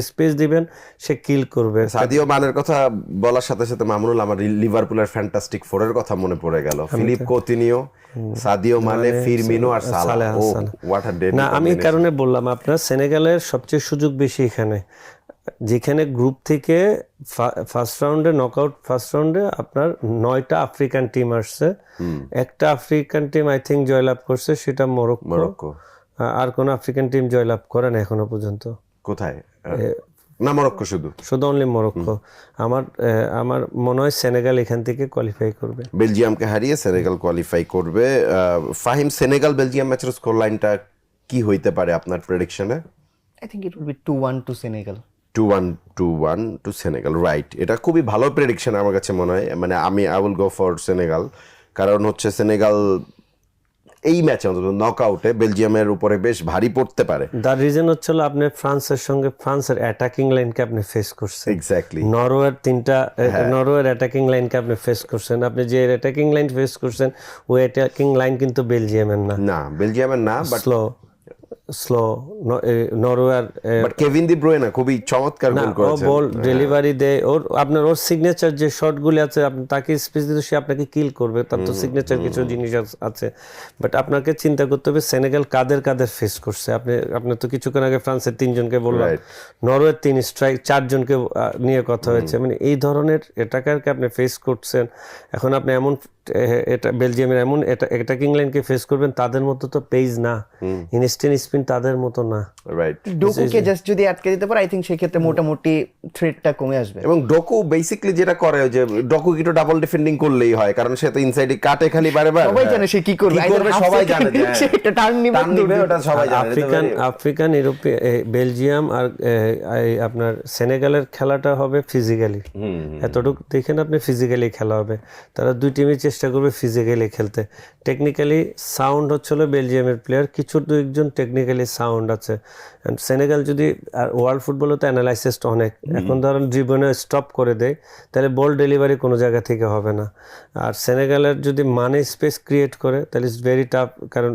স্পেস দিবেন, সে কিল করবে। সাদিও মানের কথা বলার সাথে সাথে মামুনুল, আমার লিভারপুলের ফ্যান্টাস্টিক ফোরের কথা মনে পড়ে গেল। Philippe Coutinho, Sadio Mane, Firmino আর সালাহ। What a day. না, আমি এই কারণে বললাম আপনার সেনেগালের সবচেয়ে সুযোগ বেশি এখানে, যেখানে গ্রুপ থেকে ফার্স্ট রাউন্ডে আপনার 9টা আফ্রিকান টিম আসছে। একটা আফ্রিকান টিম আই থিঙ্ক জয়লাভ করছে, সেটা মরক্কো। আর কোন আফ্রিকান টিম জয়লাভ করে না এখনো পর্যন্ত। কোথায়? না, মরক্কো, শুধু অনলি মরক্কো। আমার মনে হয় সেনেগাল এখান থেকে কোয়ালিফাই করবে, বেলজিয়ামকে হারিয়ে সেনেগাল কোয়ালিফাই করবে। ফাহিম, সেনেগাল বেলজিয়াম ম্যাচের স্কোর লাইনটা কি হইতে পারে আপনার প্রেডিকশনে? I think it will be 2-1 to Senegal. 2-1 to Senegal, right. এটা খুবই ভালো প্রেডিকশন আমার কাছে মনে হয়। মানে I will go for Senegal, কারণ হচ্ছে সেনেগাল এই ম্যাচে অন্তত নকআউটে বেলজিয়ামের উপরে বেশ ভারী পড়তে পারে। তার রিজন হচ্ছিল আপনি ফ্রান্সের অ্যাটাকিং লাইনকে আপনি ফেস করছেন। এক্স্যাক্টলি। নরওয়ের অ্যাটাকিং লাইনকে আপনি ফেস করছেন। আপনি যে অ্যাটাকিং লাইন ফেস করছেন, ওই অ্যাটাকিং লাইন কিন্তু বেলজিয়ামের না, বাট স্লো। নরওয়ের বাট কেভিন ডি ব্রুয়নে খুবই চমৎকার গোল করেছে। বল ডেলিভারি দেয়, ওর সিগনেচার যে শটগুলি আছে, আপনি তাকে স্পেস দিতে সে আপনাকে কিল করবে, তার তো সিগনেচার কিছু জিনিস আছে। বাট আপনাকে চিন্তা করতে হবে সেনেগাল কাদের ফেস করছে। আপনি তো কিছুক্ষণ আগে ফ্রান্সের 3 জনকে বললাম, নরওয়ের 3 স্ট্রাইক 4 জনকে নিয়ে কথা হয়েছে। মানে এই ধরনের অ্যাটাকারকে আপনি ফেস করছেন। এখন আপনি এমন বেলজিয়ামের এমন অ্যাটাকিং লাইনকে ফেস করবেন, তাদের মতো তো পেজ না, ইনস্ট্যান্ট স্পিন তাদের মতো না। রাইট। ডোকুকে জাস্ট যদি আটকে দিতে পারে, আই থিঙ্ক সেক্ষেত্রে মোটামুটি থ্রেটটা কমে আসবে। এবং ডোকু বেসিক্যালি যেটা করে, যে ডোকু একটু ডাবল ডিফেন্ডিং করলেই হয়, কারণ সে তো ইনসাইডে কাটে খালি বারবার। সবাই জানে সে কি করবে, সবাই জানে সেটা টার্ন নিবে, ওটা সবাই জানে। আফ্রিকান ইউরোপীয় বেলজিয়াম আর আপনার সেনেগালের খেলাটা হবে ফিজিক্যালি। এতটুকু দেখেন আপনি, ফিজিক্যালি খেলা হবে। তারা দুই টিমই চেষ্টা করবে ফিজিক্যালি খেলতে। টেকনিক্যালি সাউন্ড হচ্ছিল বেলজিয়ামের প্লেয়ার, কিছু 2-1 টেকনিক্যালি সাউন্ড আছে। সেনেগাল যদি, আর ওয়ার্ল্ড ফুটবলে তো অ্যানালাইসিসটা অনেক, এখন ধরেন ড্রিবনে স্টপ করে দেয়, তাহলে বল ডেলিভারি কোনো জায়গা থেকে হবে না। আর সেনেগালের যদি স্পেস ক্রিয়েট করে, তাহলে ইটস ভেরি টাফ। কারণ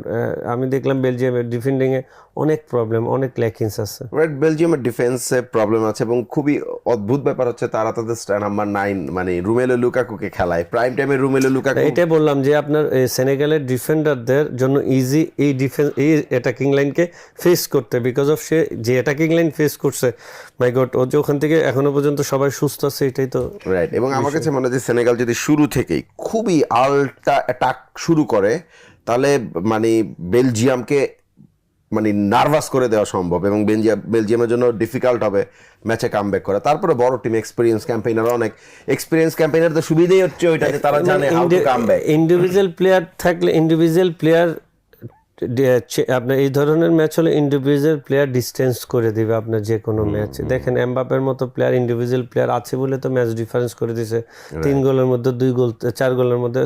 আমি দেখলাম বেলজিয়ামের ডিফেন্ডিংয়ে অনেক প্রবলেম, অনেক ল্যাকিংস আছে। বেলজিয়ামের ডিফেন্সে প্রবলেম আছে, এবং খুবই অদ্ভুত ব্যাপার হচ্ছে তারা তাদের নাম্বার 9 মানে রোমেলু লুকাকুকে খেলায় প্রাইম টাইমে। রোমেলু লুকাকু, এটাই বললাম যে আপনার সেনেগালের ডিফেন্ডারদের জন্য ইজি এই অ্যাটাকিং লাইনকে ফেস করতে, বিকজ অফ সে যে অ্যাটাকিং লাইন ফেস করছে, মাই গড, ও যে ওখান থেকে এখনো পর্যন্ত সবাই সুস্থ আছে, এটাই তো রাইট। এবং আমার কাছে মনে হয় যে সেনেগাল যদি শুরু থেকেই খুবই আলটা অ্যাটাক শুরু করে, তাহলে মানে বেলজিয়ামকে মানে নার্ভাস করে দেওয়া সম্ভব, এবং বেলজিয়ামের জন্য ডিফিকাল্ট হবে ম্যাচে কামব্যাক করা। তারপরে বড় টিম, এক্সপিরিয়েন্স ক্যাম্পেইনারদের সুবিধাই হচ্ছে ওইটা যে তারা জানে how to comeback. Individual player থাকলে, ইন্ডিভিজুয়াল প্লেয়ার আপনার এই ধরনের ম্যাচ হলে ইন্ডিভিজুয়াল প্লেয়ার ডিস্টেন্স করে দিবে আপনার যে কোনো ম্যাচে। দেখেন এমবাপের মতো প্লেয়ার, ইন্ডিভিজুয়াল প্লেয়ার আছে বলে তো ম্যাচ ডিফারেন্স করে দিয়েছে। 3 গোলের মধ্যে 2 গোল, 4 গোলের মধ্যে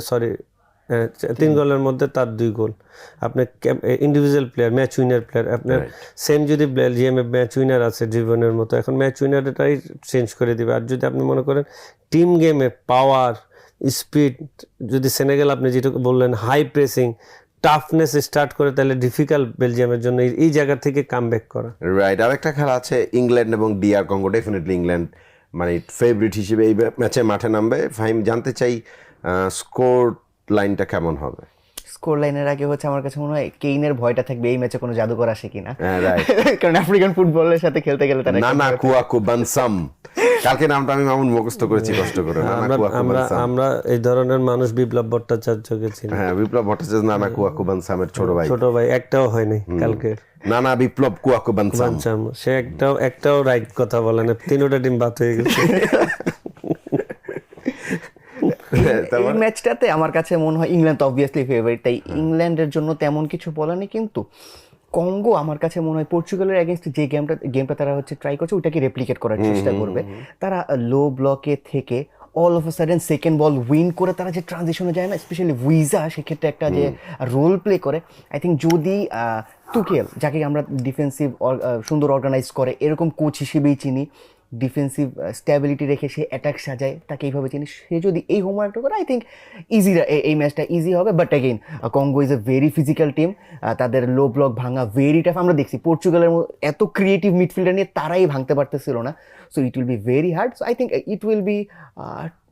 3 গোলের মধ্যে তার 2 গোল। আপনার individual player, match winner player, আপনার সেম যদি বেলজিয়ামে ম্যাচ উইনার আছে ড্রিবনের মতো, এখন ম্যাচ উইনারটাই চেঞ্জ করে দিবে। আর যদি আপনি মনে করেন টিম গেমে পাওয়ার, স্পিড, যদি সেনেগাল আপনি যেটা বললেন হাই প্রেসিং, টাফনেস স্টার্ট করে, তাহলে ডিফিকাল্ট বেলজিয়ামের জন্য এই জায়গা থেকে কামব্যাক করা। রাইট। আরেকটা খেলা আছে ইংল্যান্ড এবং DR কঙ্গো। ডেফিনেটলি ইংল্যান্ড মানে ফেভারিট হিসেবে এই ম্যাচে মাঠে নামবে। ফাহিম, জানতে চাই স্কোর লাইনটা কেমন হবে? স্কোর লাইনের আগে হচ্ছে আমার কাছে মনে হয় কেইনের ভয়টা থাকবে এই ম্যাচে কোনো জাদুকর আসে কিনা, হ্যাঁ, right. কারণ আফ্রিকান ফুটবলের সাথে খেলতে গেলে তারা নানা কুয়াকু বানসাম, কালকে নামটা আমি মামুন মুখস্থ করেছি কষ্ট করে, নানা আমরা কুয়াকু আমরা বানসাম। আমরা এই ধরনের মানুষ বিপ্লব ভট্টাচার্যকে চিনি। হ্যাঁ, বিপ্লব ভট্টাচার্য নানা কুয়াকু বানসামের ছোট ভাই, ছোট ভাই একটাও হয়নি কালকে নানা বিপ্লব কুয়াকু বানসাম। বাঞ্চাম, সে একটাও রাইট কথা বলে না, তিনোটা টিম বাদ হয়ে গেছে। এই ম্যাচটাতে আমার কাছে মনে হয় ইংল্যান্ড তো অবভিয়াসলি ফেভারিট, তাই ইংল্যান্ডের জন্য তেমন কিছু বলা নেই, কিন্তু কঙ্গো আমার কাছে মনে হয় পর্তুগালের এগেনস্ট যে গেমটা তারা হচ্ছে ট্রাই করছে ওটাকে রেপ্লিকেট করার চেষ্টা করবে। তারা লো ব্লকে থেকে all of a sudden second ball win করে তারা যে ট্রানজিশনে যায় না, স্পেশালি উইজা সেক্ষেত্রে একটা যে রোল প্লে করে, আই থিঙ্ক যদি তুকেল, যাকে আমরা ডিফেন্সিভ সুন্দর অর্গানাইজ করে এরকম কোচ হিসেবেই চিনি, ডিফেন্সিভ স্ট্যাবিলিটি রেখে সে অ্যাটাক সাজায়, তাকে এইভাবে চিনি, সে যদি এই হোমওয়ার্কটা করে আই থিঙ্ক ইজি, এই ম্যাচটা ইজি হবে। But again Congo is a very physical team, তাদের লো ব্লক ভাঙা ভেরি টাফ। আমরা দেখছি পর্তুগালের এত ক্রিয়েটিভ মিডফিল্ডার নিয়ে তারাই ভাঙতে পারতেছিল না, so it will be very hard. So I think it will B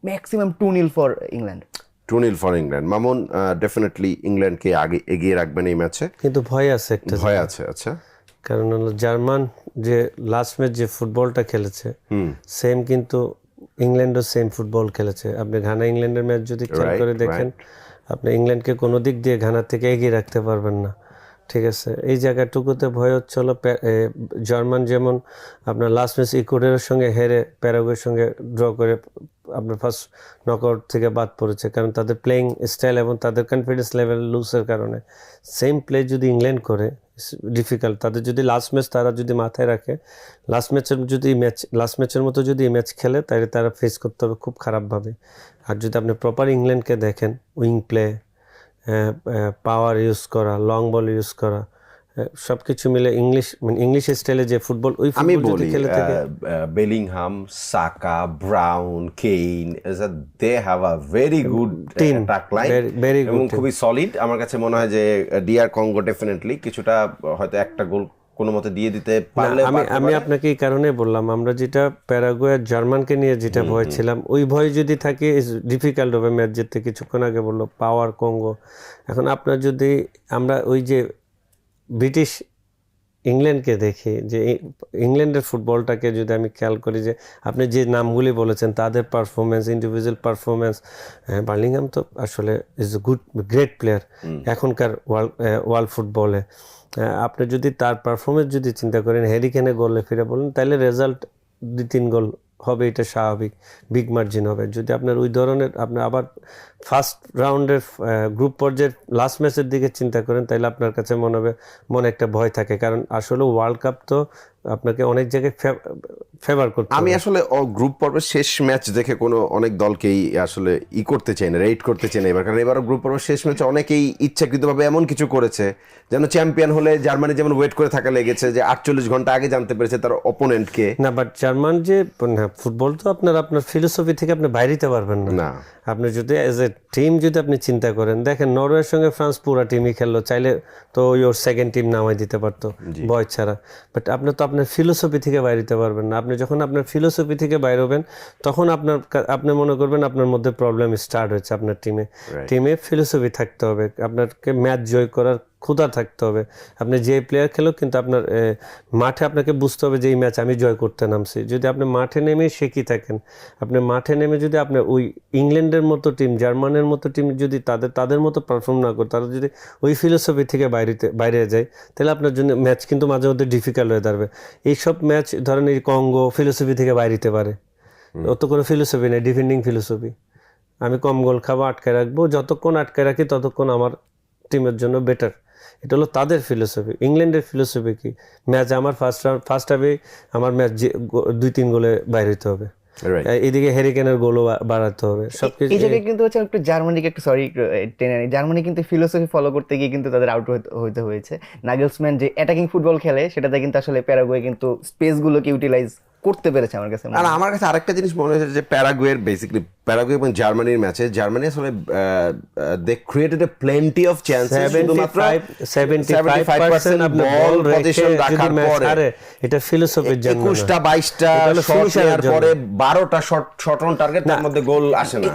maximum 2-0 for England. 2-0 for England. Mamun definitely ইংল্যান্ডকে আগে এগিয়ে রাখবেন এই ম্যাচে, কিন্তু ভয় আছে একটা, ভয় আছে। আচ্ছা, কারণ হলো জার্মান যে লাস্ট ম্যাচ যে ফুটবলটা খেলেছে সেম কিন্তু ইংল্যান্ডও সেম ফুটবল খেলেছে। আপনি ঘানা ইংল্যান্ডের ম্যাচ যদি খেয়াল করে দেখেন, আপনি ইংল্যান্ডকে কোনো দিক দিয়ে ঘানার থেকে এগিয়ে রাখতে পারবেন না, ঠিক আছে। এই জায়গাটুকুতে ভয় হচ্ছিল জার্মান যেমন আপনার লাস্ট ম্যাচ ইকুয়েডরের সঙ্গে হেরে প্যারাগুয়ের সঙ্গে ড্র করে আপনার ফার্স্ট নকআউট থেকে বাদ পড়েছে, কারণ তাদের প্লেয়িং স্টাইল এবং তাদের কনফিডেন্স লেভেল লুজের কারণে। সেম প্লে যদি ইংল্যান্ড করে ডিফিকাল্ট, তাদের যদি লাস্ট ম্যাচ তারা যদি মাথায় রাখে, লাস্ট ম্যাচের মতো যদি ম্যাচ খেলে তাহলে তারা ফেস করতে হবে খুব খারাপভাবে। আর যদি আপনি প্রপার ইংল্যান্ডকে দেখেন, উইং প্লে, পাওয়ার ইউজ করা, লং বল ইউজ করা, সব কিছু মিলে ইংলিশ স্টাইলে যে ফুটবল, ওই আমি ফুটবল যদি বলি খেলে থাকে। Bellingham, Saka, Brown, Kane, they have a very good attack line very এবং good খুবই সলিড। আমার কাছে মনে হয় যে ডিআর কঙ্গো ডেফিনেটলি কিছুটা হয়তো একটা গোল কোনো মতে দিয়ে দিতে পারলে। আমি আপনাকে এই কারণে বললাম, আমরা যেটা প্যারাগুয়ে আর জার্মানকে নিয়ে যেটা ভয় ছিলাম, ওই ভয় যদি থাকে ডিফিকাল্ট হবে ম্যাচ জিততে। কিছুক্ষণ আগে বললো পাওয়ার কঙ্গো, এখন আপনার যদি আমরা ওই যে ব্রিটিশ ইংল্যান্ডকে দেখি, যে ইংল্যান্ডের ফুটবলটাকে যদি আমি খেয়াল করি, যে আপনি যে নামগুলি বলেছেন তাদের পারফরমেন্স, ইন্ডিভিজুয়াল পারফরমেন্স, বার্লিংহাম তো আসলে ইজ এ গ্রেট প্লেয়ার এখনকার ওয়ার্ল্ড ফুটবলে। আপনি যদি তার পারফরমেন্স যদি চিন্তা করেন, হ্যারি কেনে গোলে ফিরে বলেন, তাহলে রেজাল্ট 2-3 গোল হবে, এটা স্বাভাবিক, বিগ মার্জিন হবে। যদি আপনার ওই ধরনের আপনি আবার ফার্স্ট রাউন্ডের গ্রুপ পর্যায়ের লাস্ট ম্যাচের দিকে চিন্তা করেন, তাহলে আপনার কাছে মনে একটা ভয় থাকে, কারণ আসলে ওয়ার্ল্ড কাপ তো আপনাকে অনেক জায়গায় ফেভার করতে। আমি আসলে গ্রুপ পর্বের শেষ ম্যাচ দেখে অনেক দলকেই আসলে করতে চাই না, রেট করতে চাই না এবার, কারণ এবারও গ্রুপ পর্বের শেষ ম্যাচে অনেকেই ইচ্ছাকৃতভাবে এমন কিছু করেছে যেন চ্যাম্পিয়ন হলে জার্মানি যেমন ওয়েট করে থাকা লেগেছে, যে 48 ঘন্টা আগে জানতে পেরেছে তার অপোনেন্টকে। না, বাট জার্মান যে ফুটবল তো আপনার ফিলোসফি থেকে আপনি বাইরে দিতে পারবেন না। আপনি যদি এজ এ টিম যদি আপনি চিন্তা করেন, দেখেন নরওয়ের সঙ্গে ফ্রান্স পুরো টিমই খেললো, চাইলে তো ওর সেকেন্ড টিম নামাই দিতে পারতো বয় ছাড়া। বাট আপনি তো আপনার ফিলোসফি থেকে বাইরে দিতে পারবেন না। আপনি যখন আপনার ফিলোসফি থেকে বাইরে হবেন, তখন আপনি মনে করবেন আপনার মধ্যে প্রবলেম স্টার্ট হয়েছে। আপনার টিমে ফিলোসফি থাকতে হবে, আপনাকে ম্যাচ জয় করার ক্ষুধা থাকতে হবে। আপনি যে প্লেয়ার খেলো, কিন্তু আপনার মাঠে আপনাকে বুঝতে হবে যে এই ম্যাচ আমি জয় করতে নামছি। যদি আপনি মাঠে নেমে শেখি থাকেন, আপনি মাঠে নেমে যদি আপনি ওই ইংল্যান্ডের মতো টিম, জার্মানের মতো টিম যদি তাদের মতো পারফর্ম না করে, তারা যদি ওই ফিলোসফি থেকে বাইরে যায়, তাহলে আপনার জন্য ম্যাচ কিন্তু মাঝে মধ্যে ডিফিকাল্ট হয়ে দাঁড়াবে। এইসব ম্যাচ ধরেন এই কঙ্গো ফিলোসফি থেকে বাইরেতে পারে, অত কোনো ফিলোসফি নেই, ডিফেন্ডিং ফিলোসফি। আমি কম গোল খাবো, আটকে রাখবো, যতক্ষণ আটকে রাখি ততক্ষণ আমার টিমের জন্য বেটার। এটা হলো তাদের ফিলোসফি। ইংল্যান্ডের ফিলোসফি কি, ম্যাচ আমার ফার্স্ট হাফে আমার ম্যাচ 2-3 গোলে বাইরে হতে হবে, এদিকে হ্যারি কেনের গোলও বাড়াতে হবে, সবকিছু। এই জায়গায় কিন্তু হচ্ছে একটু জার্মানিকে একটু টেনে নেই। জার্মানি কিন্তু ফিলোসফি ফলো করতে গিয়ে কিন্তু তাদের আউট হতে হয়েছে। নাগেলসম্যান যে অ্যাটাকিং ফুটবল খেলে, সেটাতে কিন্তু আসলে প্যারাগুয়ে কিন্তু স্পেসগুলোকে ইউটিলাইজ করতে পেরেছে আমার কাছে মনে আর হয়। আমার কাছে আরেকটা জিনিস মনে হয়েছে যে প্যারাগুয়ের বেসিক্যালি প্যারাগুয়ে এবং জার্মানির ম্যাচে জার্মানি আসলে they created a plenty of chances, শুধুমাত্র 75% আপনি বল বল পজিশন রেখে যদি রাখার ম্যাচ পরে হারে, এটা ফিলোসফির জন্য না। 21টা 22টা এটা হলো শট finisher নেওয়ার এর জন্য। পরে 12টা শট অন টার্গেট, তার মধ্যে গোল আসে না।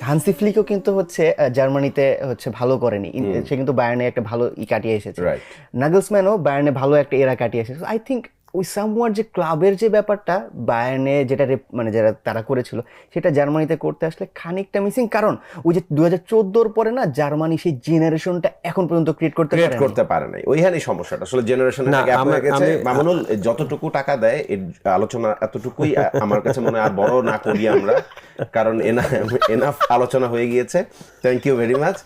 হান্সি ফ্লিকও কিন্তু হচ্ছে জার্মানিতে হচ্ছে ভালো করেনি, সে কিন্তু বায়ার্নে একটা ভালো কাটিয়ে এসেছে। Right. নাগলসম্যানও বায়ার্নে ভালো একটা এরা কাটিয়ে এসেছে। আই থিঙ্ক ওই সামওয়ার যে ক্লাবের যে ব্যাপারটা বায়ার্নে যেটা মানে যারা তারা করেছিল সেটা জার্মানিতে করতে আসলে খানিকটা মিসিং, কারণ ওই যে 2014 পরে না জার্মানি সেই জেনারেশনটা এখন পর্যন্ত ক্রিয়েট করতে পারে নাই, ওইখানেই সমস্যাটা আসলে জেনারেশনের না, গ্যাপ হয়ে গেছে। আমি- মামুনুল যতটুকু টাকা দেয় এর আলোচনা এতটুকুই আমার কাছে মনে হয়, আর বড় না করি আমরা, কারণ এনাফ আলোচনা হয়ে গিয়েছে। Thank you very much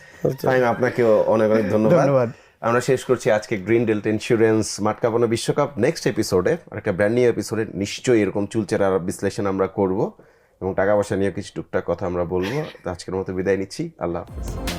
Fahim, আপনাকেও অনেক অনেক ধন্যবাদ। আমরা শেষ করছি আজকে গ্রিন ডেল্টা ইন্স্যুরেন্স মাঠ কাঁপানো বিশ্বকাপ। নেক্সট এপিসোডে একটা ব্র্যান্ড নিউ এপিসোডে নিশ্চয়ই এরকম চুলচেরা বিশ্লেষণ আমরা করব এবং টাকা পয়সা নিয়ে কিছু টুকটাক কথা আমরা বলবো। তো আজকের মতো বিদায় নিচ্ছি, আল্লাহ হাফেজ।